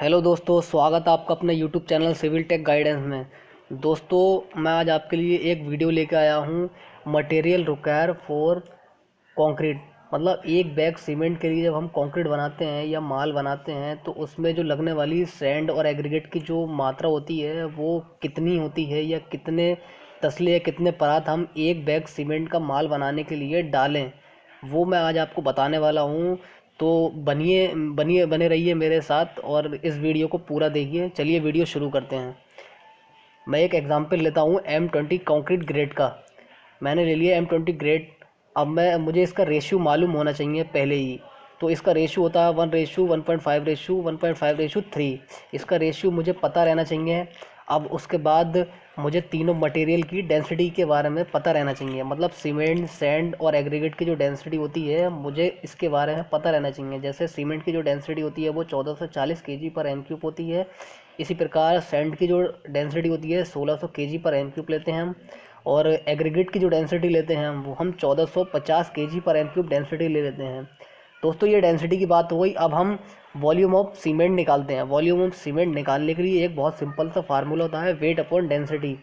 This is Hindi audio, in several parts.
हेलो दोस्तों, स्वागत है आपका अपने YouTube channel civil tech guidance में। दोस्तों, मैं आज आपके लिए एक वीडियो लेकर आया हूँ। मटेरियल रिक्वायर फॉर कंक्रीट, मतलब एक बैग सीमेंट के लिए जब हम कंक्रीट बनाते हैं या माल बनाते हैं तो उसमें जो लगने वाली सैंड और एग्रीगेट की जो मात्रा होती है वो कितनी होती है, या कितने तसले या कितने परात हम एक बैग सीमेंट का माल बनाने के लिए डालें, वो मैं आज आपको बताने वाला हूँ। तो बनिए बनिए बने रहिए मेरे साथ और इस वीडियो को पूरा देखिए। चलिए वीडियो शुरू करते हैं। मैं एक एग्जांपल लेता हूँ M20 कंक्रीट ग्रेड का। मैंने ले लिया M20 ग्रेड। अब मुझे इसका रेशियो मालूम होना चाहिए पहले ही। तो इसका रेशियो होता है 1:1.5:1.5:3। इसका रेशियो मुझे पता रहना चाहिए। अब उसके बाद मुझे तीनों मटेरियल की डेंसिटी के बारे में पता रहना चाहिए, मतलब सीमेंट, सैंड और एग्रीगेट की जो डेंसिटी होती है मुझे इसके बारे में पता रहना चाहिए। जैसे सीमेंट की जो डेंसिटी होती है वो 1440 kg/m³ होती है। इसी प्रकार सैंड की जो डेंसिटी होती है 1600 kg/m³ लेते हैं हम। और एग्रीगेट की जो डेंसिटी लेते हैं वो हम 1450 kg/m³ डेंसिटी ले लेते हैं। दोस्तों, ये डेंसिटी की बात हो गई। अब हम वॉल्यूम ऑफ सीमेंट निकालते हैं। वॉल्यूम ऑफ सीमेंट निकालने के लिए एक बहुत सिंपल सा फार्मूला होता है, वेट अपॉन डेंसिटी।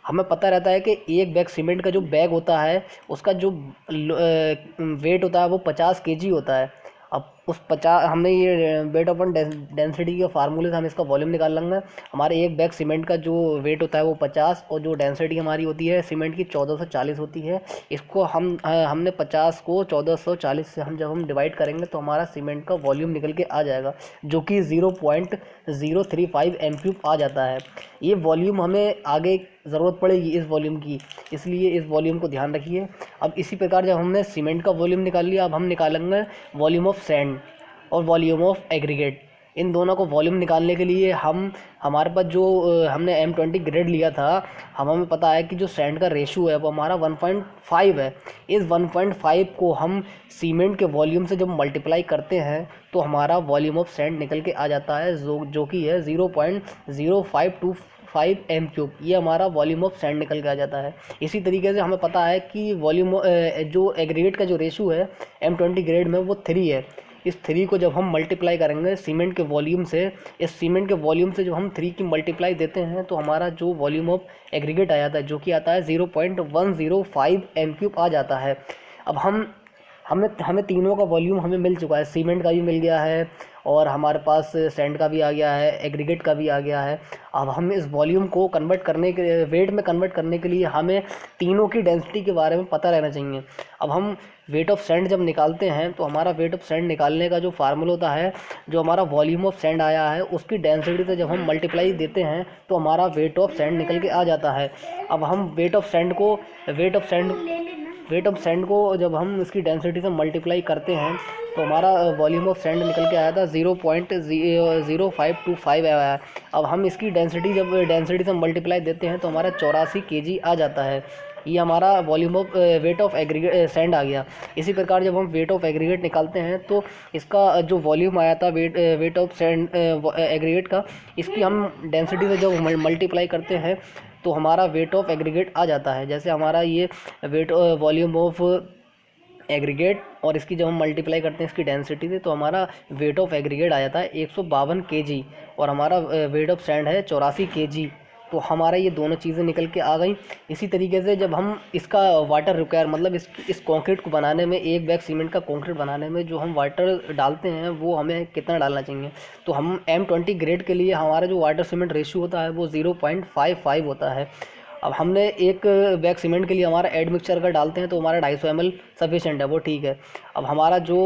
हमें पता रहता है कि एक बैग सीमेंट का जो बैग होता है उसका जो वेट होता है वो 50 kg होता है। अब उस 50 हमने ये वेट अपॉन डेंसिटी के फार्मूले से हम इसका वॉल्यूम निकाल लेंगे। हमारे एक बैग सीमेंट का जो वेट होता है वो 50 और जो डेंसिटी हमारी होती है सीमेंट की 1440 होती है। इसको हमने 50 को 1440 से जब हम डिवाइड करेंगे तो हमारा सीमेंट का वॉल्यूम निकल के आ जाएगा, जो कि 0.035 m³ आ जाता है। ये वॉल्यूम हमें आगे ज़रूरत पड़ेगी इस वॉल्यूम की, इसलिए इस वॉल्यूम को ध्यान रखिए। अब इसी प्रकार जब हमने सीमेंट का वॉल्यूम निकाल लिया, अब हम निकालेंगे वॉल्यूम ऑफ सैंड और वॉल्यूम ऑफ एग्रीगेट। इन दोनों को वॉल्यूम निकालने के लिए हमारे पास जो हमने M20 ग्रेड लिया था, हमें पता है कि जो सैंड का रेशो है वो हमारा 1.5 है। इस 1.5 को हम सीमेंट के वॉल्यूम से जब मल्टीप्लाई करते हैं तो हमारा वॉल्यूम ऑफ सैंड निकल के आ जाता है, जो कि है 0.0525 m³। ये हमारा वॉल्यूम ऑफ सैंड निकल के आ जाता है। इसी तरीके से हमें पता है कि जो एग्रीगेट का जो रेशो है M20 ग्रेड में वो 3 है। इस 3 को जब हम मल्टीप्लाई करेंगे सीमेंट के वॉल्यूम से, इस सीमेंट के वॉल्यूम से जब हम 3 की मल्टीप्लाई देते हैं तो हमारा जो वॉल्यूम ऑफ एग्रीगेट आ जाता है, जो कि आता है 0.105 m³ आ जाता है। अब हमें तीनों का वॉल्यूम हमें मिल चुका है। सीमेंट का भी मिल गया है और हमारे पास सैंड का भी आ गया है, एग्रीगेट का भी आ गया है। अब हम इस वॉल्यूम को कन्वर्ट करने के वेट में कन्वर्ट करने के लिए हमें तीनों की डेंसिटी के बारे में पता रहना चाहिए। अब हम वेट ऑफ सैंड जब निकालते हैं तो हमारा वेट ऑफ सैंड निकालने का जो फार्मूला होता है, जो हमारा वॉल्यूम ऑफ सैंड आया है उसकी डेंसिटी से जब हम मल्टीप्लाई देते हैं तो हमारा वेट ऑफ सैंड निकल के आ जाता है। अब हम वेट ऑफ सैंड को जब हम इसकी डेंसिटी से मल्टीप्लाई करते हैं तो हमारा वॉल्यूम ऑफ सैंड निकल के आया था 0.0525 आया है। अब हम इसकी डेंसिटी से मल्टीप्लाई देते हैं तो हमारा 84 kg आ जाता है। ये हमारा volume of weight of aggregate sand आ गया। इसी प्रकार जब हम वेट ऑफ एग्रीगेट निकालते हैं तो इसका जो वॉल्यूम आया था वेट ऑफ सैंड एग्रीगेट का, इसकी हम डेंसिटी से जब मल्टीप्लाई करते हैं तो हमारा वेट ऑफ एग्रीगेट आ जाता है। जैसे हमारा ये वॉल्यूम ऑफ एग्रीगेट और इसकी जब हम मल्टीप्लाई करते हैं इसकी डेंसिटी से तो हमारा वेट ऑफ एग्रीगेट आ जाता है 152 kg और हमारा वेट ऑफ सैंड है 84 kg। तो हमारा ये दोनों चीज़ें निकल के आ गई। इसी तरीके से जब हम इसका वाटर रिक्वायर, मतलब इस कंक्रीट को बनाने में, एक बैग सीमेंट का कंक्रीट बनाने में जो हम वाटर डालते हैं वो हमें कितना डालना चाहिए, तो हम M20 ग्रेड के लिए हमारा जो वाटर सीमेंट रेशियो होता है वो 0.55 होता है। अब हमने एक बैग सीमेंट के लिए हमारा एड मिक्सचर अगर डालते हैं तो हमारा 250 ml सफिशेंट है, वो ठीक है। अब हमारा जो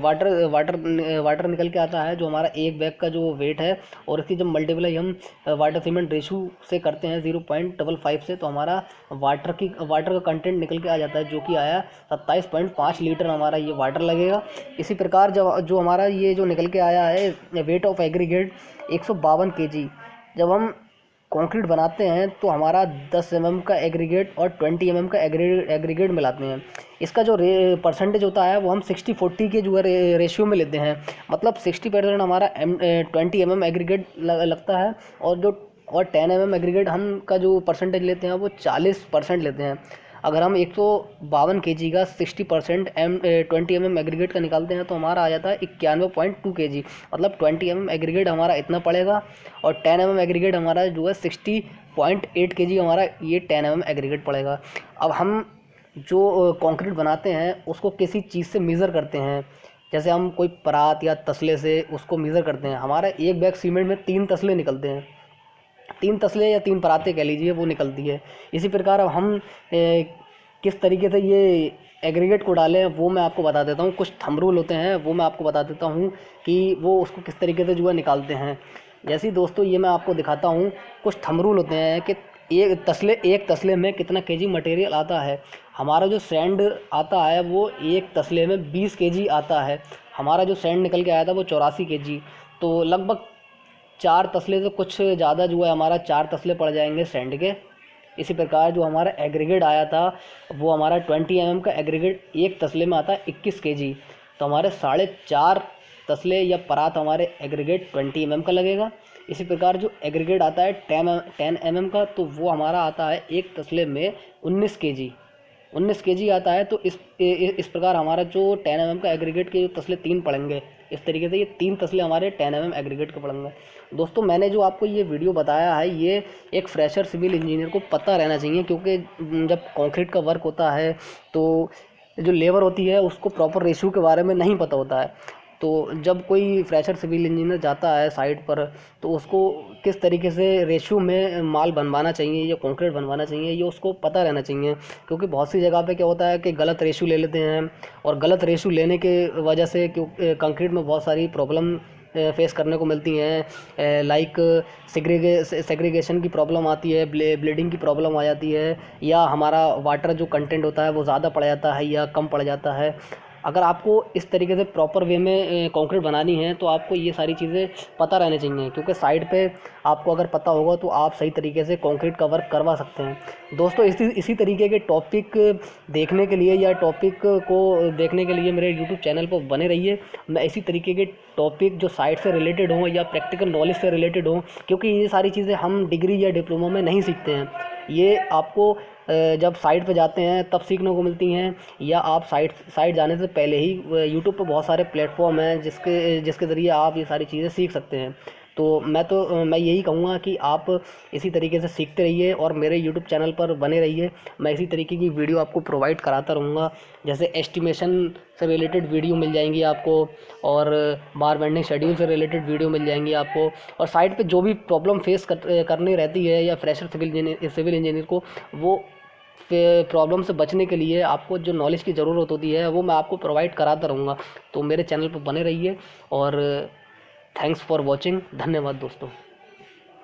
वाटर निकल के आता है, जो हमारा एक बैग का जो वेट है और इसकी जब मल्टीप्लाई हम वाटर सीमेंट रेशो से करते हैं 0.55 से, तो हमारा वाटर का कंटेंट निकल के आ जाता है, जो कि आया 27.5 लीटर हमारा ये वाटर लगेगा। इसी प्रकार जो हमारा ये जो निकल के आया है वेट ऑफ एग्रीगेट 152 kg। जब हम कंक्रीट बनाते हैं तो हमारा 10 mm का एग्रीगेट और 20 mm का एग्रीगेट मिलाते हैं। इसका जो परसेंटेज होता है वो हम 60-40 के जो है रेशियो में लेते हैं, मतलब 60% हमारा 20 mm एग्रीगेट लगता है और 10 mm एग्रीगेट हम का जो परसेंटेज लेते हैं वो 40% लेते हैं। अगर हम 152 kg का 60% 20 mm एग्रीगेट का निकालते हैं तो हमारा आ जाता है 91.2 kg। मतलब 20 mm एग्रीगेट हमारा इतना पड़ेगा और 10 mm एग्रीगेट हमारा जो है 60.8 kg हमारा ये 10 mm एग्रीगेट पड़ेगा। अब हम जो कंक्रीट बनाते हैं उसको किसी चीज़ से मेज़र करते हैं, जैसे हम कोई परात या तसले से उसको मेज़र करते हैं। हमारा एक बैग सीमेंट में 3 तसले निकलते हैं, 3 तसले या 3 परातें कह लीजिए वो निकलती है। इसी प्रकार अब हम किस तरीके से ये एग्रीगेट को डालें वो मैं आपको बता देता हूँ। कुछ थंब रूल होते हैं वो मैं आपको बता देता हूँ कि वो उसको किस तरीके से जो है निकालते हैं। जैसे ही दोस्तों ये मैं आपको दिखाता हूँ, कुछ थंब रूल होते हैं कि एक तसले में कितना केजी मटेरियल आता है। हमारा जो सैंड आता है वो एक तसले में 20 केजी आता है। हमारा जो सैंड निकल के आया था वो 84 केजी। तो लगभग 4 तसले से कुछ ज़्यादा जो है हमारा 4 तसले पड़ जाएंगे सैंड के। इसी प्रकार जो हमारा एग्रीगेट आया था वो हमारा 20 mm का एग्रीगेट एक तसले में आता है 21 केजी। तो हमारे 4.5 तसले या परात हमारे एग्रीगेट 20 mm का लगेगा। इसी प्रकार जो एग्रीगेट आता है 10 mm का तो वो हमारा आता है एक तसले में 19 केजी आता है। तो इस प्रकार हमारा जो 10 mm का एग्रीगेट के जो तसले 3 पड़ेंगे, इस तरीके से ये 3 तसले हमारे 10 mm एग्रीगेट के पड़ेंगे। दोस्तों मैंने जो आपको ये वीडियो बताया है ये एक फ्रेशर सिविल इंजीनियर को पता रहना चाहिए, क्योंकि जब कंक्रीट का वर्क होता है तो जो लेबर होती है उसको प्रॉपर रेशियो के बारे में नहीं पता होता है। तो जब कोई फ्रेशर सिविल इंजीनियर जाता है साइट पर तो उसको किस तरीके से रेशियो में माल बनवाना चाहिए या कंक्रीट बनवाना चाहिए ये उसको पता रहना चाहिए। क्योंकि बहुत सी जगह पे क्या होता है कि गलत रेशियो ले लेते हैं, और गलत रेशियो लेने के वजह से कंक्रीट में बहुत सारी प्रॉब्लम फेस करने को मिलती हैं। लाइक सेग्रीगेशन की प्रॉब्लम आती है, ब्लीडिंग की प्रॉब्लम आ जाती है, या हमारा वाटर जो कंटेंट होता है वो ज़्यादा पड़ जाता है या कम पड़ जाता है। अगर आपको इस तरीके से प्रॉपर वे में कंक्रीट बनानी है तो आपको ये सारी चीज़ें पता रहनी चाहिए, क्योंकि साइड पे आपको अगर पता होगा तो आप सही तरीके से कंक्रीट का वर्क करवा सकते हैं। दोस्तों इसी तरीके के टॉपिक देखने के लिए या टॉपिक को देखने के लिए मेरे यूट्यूब चैनल पर बने रहिए। मैं इसी तरीके के टॉपिक जो साइट से रिलेटेड हों या प्रैक्टिकल नॉलेज से रिलेटेड हों, क्योंकि ये सारी चीज़ें हम डिग्री या डिप्लोमा में नहीं सीखते हैं, ये आपको जब साइट पे जाते हैं तब सीखने को मिलती हैं, या आप साइट जाने से पहले ही यूट्यूब पर बहुत सारे प्लेटफॉर्म हैं जिसके ज़रिए आप ये सारी चीज़ें सीख सकते हैं। तो मैं यही कहूँगा कि आप इसी तरीके से सीखते रहिए और मेरे यूट्यूब चैनल पर बने रहिए। मैं इसी तरीके की वीडियो आपको प्रोवाइड कराता रहूँगा। जैसे एस्टिमेशन से रिलेटेड वीडियो मिल जाएंगी आपको, और बार बेंडिंग शेड्यूल से रिलेटेड वीडियो मिल जाएंगी आपको, और साइट पे जो भी प्रॉब्लम फेस करनी रहती है या फ्रेशर सिविल इंजीनियर को वो प्रॉब्लम से बचने के लिए आपको जो नॉलेज की ज़रूरत होती है वो मैं आपको प्रोवाइड कराता रहूँगा। तो मेरे चैनल पर बने रहिए और थैंक्स फॉर वॉचिंग। धन्यवाद दोस्तों।